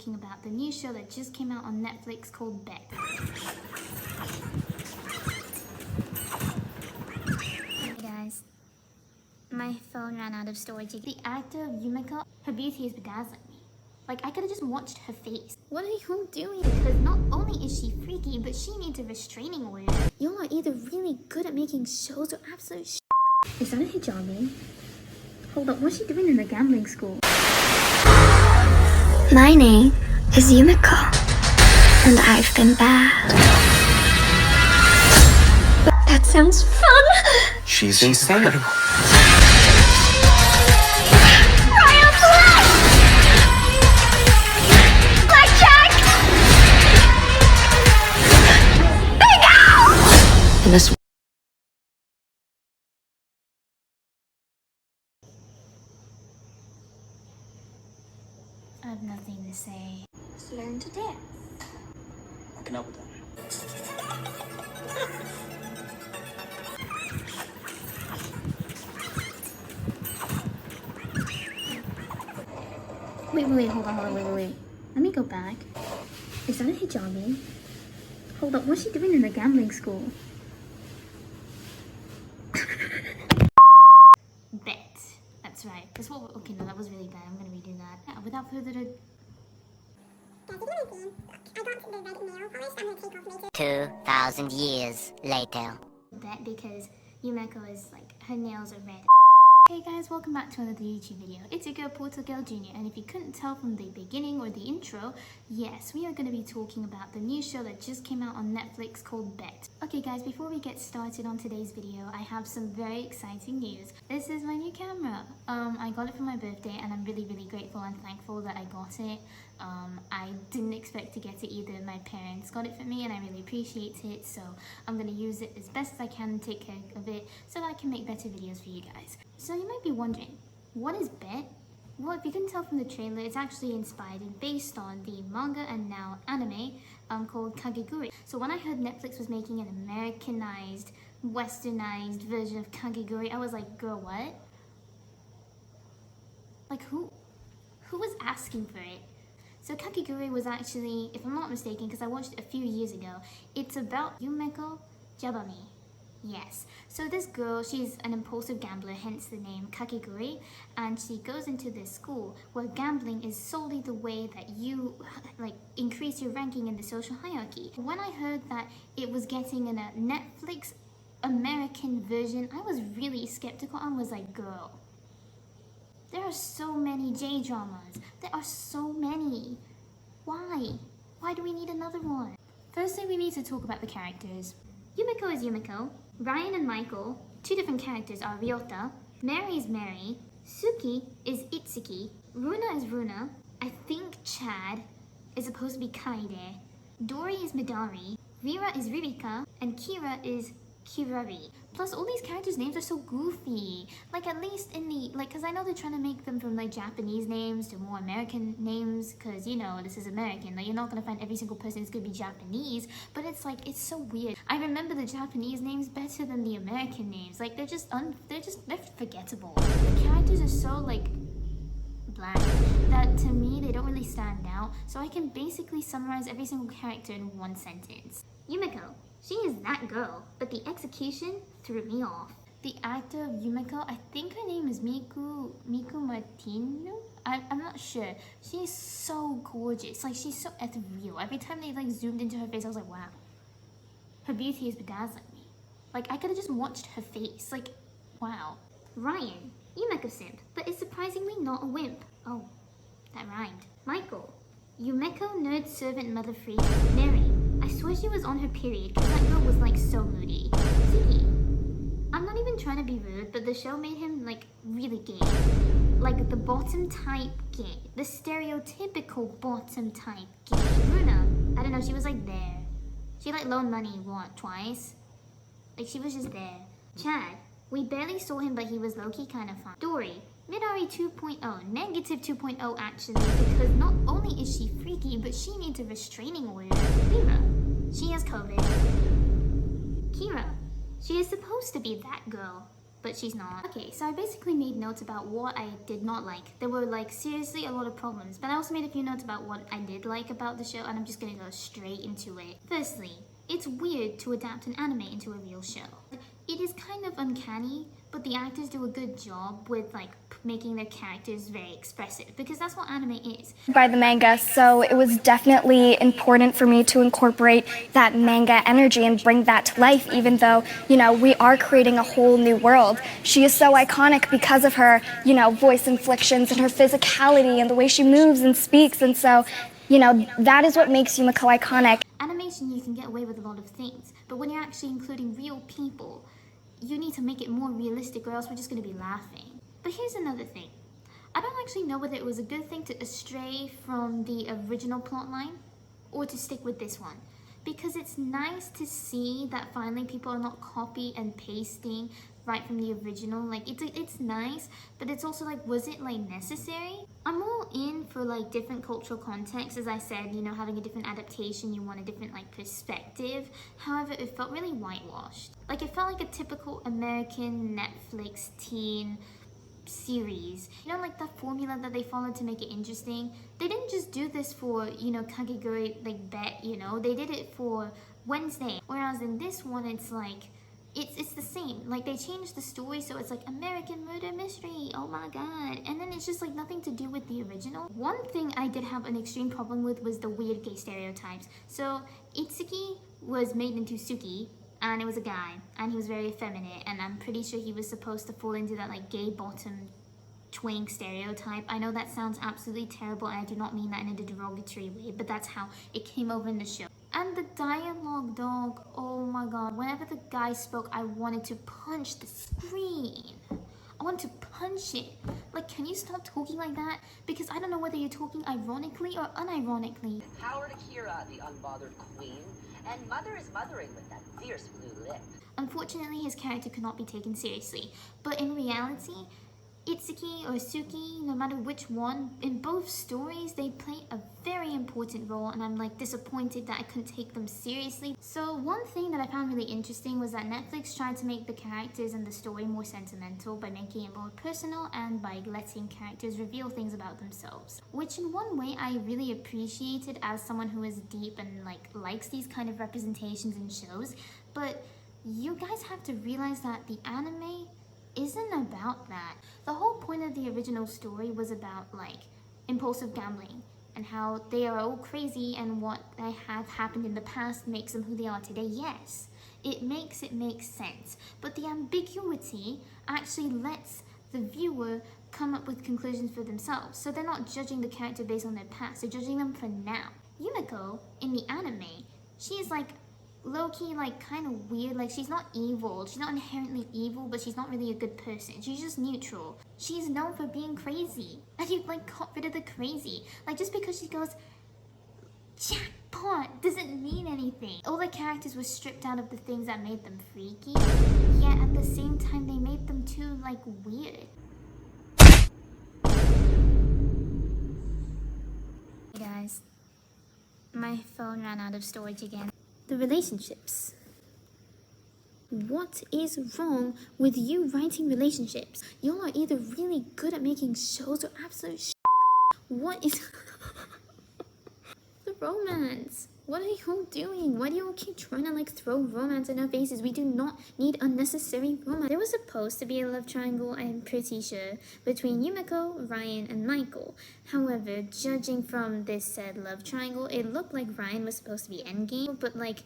Talking about the new show that just came out on Netflix called Bet. Hey guys, my phone ran out of storage. The actor of Yumiko, her beauty is bedazzling me. Like, I could've just watched her face. What are you doing? Because not only is she freaky, but she needs a restraining order. Y'all are either really good at making shows or absolute sh**. Is that a hijabi? Hold up, what's she doing in the gambling school? My name is Yumiko, and I've been bad. That sounds fun! She's insane. Ryan, play! Blackjack! Bingo! In this I have nothing to say. Just learn to dance. I can help with that. Wait, hold on, wait. Let me go back. Is that a hijabi? Hold up, what's she doing in the gambling school? Bet. That's right. That's what okay, no, that was really bad. I'm gonna redo that. Yeah, without further ado. I got the red nail polish. I'm gonna take off later. 2,000 years later. Bet because Yumeko is like, her nails are red. Hey guys, welcome back to another YouTube video. It's your girl Portal Girl Jr. and if you couldn't tell from the beginning or the intro, yes, we are going to be talking about the new show that just came out on Netflix called Bet. Okay guys, before we get started on today's video, I have some very exciting news. This is my new camera. I got it for my birthday and I'm really grateful and thankful that I got it. I didn't expect to get it either. My parents got it for me and I really appreciate it, so I'm going to use it as best as I can and take care of it so that I can make better videos for you guys. So you might be wondering, what is Bet? Well, if you can tell from the trailer, it's actually inspired and based on the manga and now anime called Kakegurui. So when I heard Netflix was making an Americanized, westernized version of Kakegurui, I was like, girl, what? Like who was asking for it? So Kakegurui was actually, if I'm not mistaken, because I watched it a few years ago, it's about Yumeko Jabami. Yes, so this girl, she's an impulsive gambler, hence the name kakegurui, and she goes into this school where gambling is solely the way that you like increase your ranking in the social hierarchy. When I heard that it was getting in a Netflix American version, I was really skeptical and was like, girl, there are so many J-dramas, there are so many. Why do we need another one? Firstly, we need to talk about the characters. Yumiko is Yumiko, Ryan and Michael, two different characters are Ryota, Mary is Mary, Suki is Itsuki, Runa is Runa, I think Chad is supposed to be Kaide, Dori is Midari, Rira is Ririka, and Kira is Kirari. Plus all these characters' names are so goofy. Like at least in the, like, cause I know they're trying to make them from like Japanese names to more American names, cause you know, this is American. Like you're not gonna find every single person is gonna be Japanese, but it's like, it's so weird. I remember the Japanese names better than the American names. Like they're forgettable. The characters are so like bland that to me, they don't really stand out. So I can basically summarize every single character in one sentence. Yumiko. She is that girl, but the execution threw me off. The actor of Yumiko, I think her name is Miku Martino? I'm not sure. She's so gorgeous. Like, she's so ethereal. Every time they, like, zoomed into her face, I was like, wow. Her beauty is bedazzling me. Like, I could've just watched her face. Like, wow. Ryan, Yumiko simp, but is surprisingly not a wimp. Oh, that rhymed. Michael, Yumiko nerd servant mother freak. Mary, I swear she was on her period because that girl was like so moody. Ziggy, I'm not even trying to be rude, but the show made him like really gay. Like the bottom type gay. The stereotypical bottom type gay. Runa, I don't know, she was like there. She like loaned money, what, twice? Like she was just there. Chad, we barely saw him but he was low-key kind of fun. Dory, Midari 2.0, negative 2.0 actually, because not only is she freaky, but she needs a restraining order. Rira, she has COVID. Kira, she is supposed to be that girl. but she's not. Okay, so I basically made notes about what I did not like. There were like seriously a lot of problems, but I also made a few notes about what I did like about the show, and I'm just gonna go straight into it. Firstly, it's weird to adapt an anime into a real show. It is kind of uncanny, but the actors do a good job with like making their characters very expressive, because that's what anime is. By the manga, so it was definitely important for me to incorporate that manga energy and bring that to life, even though, we are creating a whole new world. She is so iconic because of her, voice inflections and her physicality and the way she moves and speaks, and so, that is what makes Yumiko iconic. Animation, you can get away with a lot of things, but when you're actually including real people, you need to make it more realistic, or else we're just going to be laughing. But here's another thing. I don't actually know whether it was a good thing to stray from the original plotline or to stick with this one. Because it's nice to see that finally people are not copy and pasting right from the original. Like, it's nice, but it's also like, was it like necessary? I'm all in for like different cultural contexts. As I said, having a different adaptation, you want a different like perspective. However, it felt really whitewashed. Like, it felt like a typical American Netflix teen series. Like the formula that they followed to make it interesting. They didn't just do this for, kakegurui, like bet, they did it for Wednesday. Whereas in this one, it's like, it's the same. Like, they changed the story, so it's like American murder mystery, oh my god. And then it's just like nothing to do with the original. One thing I did have an extreme problem with was the weird gay stereotypes. So Itsuki was made into Suki, and it was a guy, and he was very effeminate, and I'm pretty sure he was supposed to fall into that like gay bottom twink stereotype. I know that sounds absolutely terrible, and I do not mean that in a derogatory way, but that's how it came over in the show. And the dialogue, dog, oh my god, whenever the guy spoke, I wanted to punch the screen. I want to punch it. Like, can you stop talking like that? Because I don't know whether you're talking ironically or unironically. Power to Kira, the unbothered queen, and Mother is mothering with that fierce blue lip. Unfortunately, his character could not be taken seriously. But in reality, Itsuki or Suki, no matter which one, in both stories, they play a very important role, and I'm like disappointed that I couldn't take them seriously. So one thing that I found really interesting was that Netflix tried to make the characters and the story more sentimental by making it more personal and by letting characters reveal things about themselves. Which in one way I really appreciated as someone who is deep and like likes these kind of representations in shows. But you guys have to realize that the anime isn't about that. The whole point of the original story was about like impulsive gambling and how they are all crazy, and what they have happened in the past makes them who they are today. Yes, it makes sense, but the ambiguity actually lets the viewer come up with conclusions for themselves. So they're not judging the character based on their past, they're judging them for now. Yumiko in the anime, she is like low-key, like kind of weird. Like, she's not evil, she's not inherently evil, but she's not really a good person. She's just neutral. She's known for being crazy, and you like got rid of the crazy. Like, just because she goes jackpot doesn't mean anything. All the characters were stripped out of the things that made them freaky, yet at the same time they made them too like weird. Hey guys, my phone ran out of storage again. The relationships. What is wrong with you writing relationships? Y'all are either really good at making shows or absolute What is the romance? What are y'all doing? Why do y'all keep trying to like throw romance in our faces? We do not need unnecessary romance. There was supposed to be a love triangle, I'm pretty sure, between Yumiko, Ryan, and Michael. However, judging from this said love triangle, it looked like Ryan was supposed to be endgame, but like,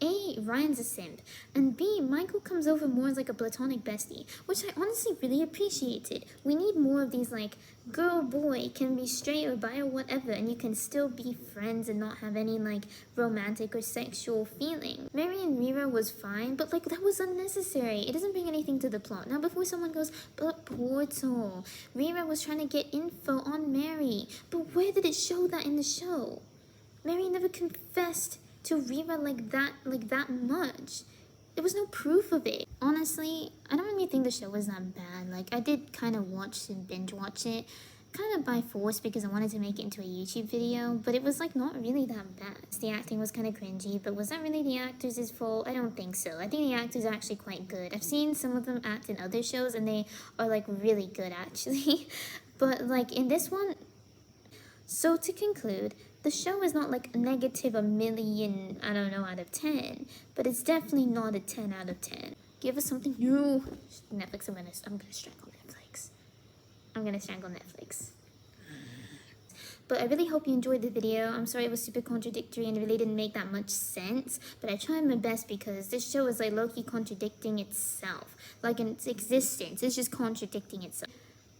A, Ryan's a simp, and B, Michael comes over more as like a platonic bestie, which I honestly really appreciated. We need more of these like, girl, boy, can be straight or bi or whatever, and you can still be friends and not have any like romantic or sexual feeling. Mary and Rira was fine, but like that was unnecessary. It doesn't bring anything to the plot. Now before someone goes, but Portal, Rira was trying to get info on Mary, but where did it show that in the show? Mary never confessed to Rira like that much. There was no proof of it. Honestly, I don't really think the show was that bad. Like, I did kind of binge watch it, kind of by force because I wanted to make it into a YouTube video, but it was like not really that bad. The acting was kind of cringy, but was that really the actors' fault? I don't think so. I think the actors are actually quite good. I've seen some of them act in other shows and they are like really good actually. But like in this one, so to conclude, the show is not like negative a million, I don't know, out of 10, but it's definitely not a 10 out of 10. Give us something new. Netflix, I'm gonna strangle Netflix. I'm gonna strangle Netflix. But I really hope you enjoyed the video. I'm sorry it was super contradictory and it really didn't make that much sense, but I tried my best because this show is like low-key contradicting itself. Like in its existence, it's just contradicting itself.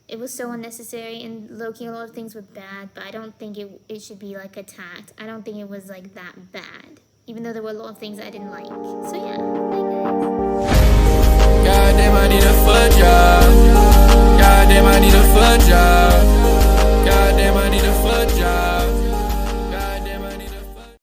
It was so unnecessary and low-key a lot of things were bad, but I don't think it should be like attacked. I don't think it was like that bad, even though there were a lot of things I didn't like. So yeah, bye guys. Goddamn, I need a foot job.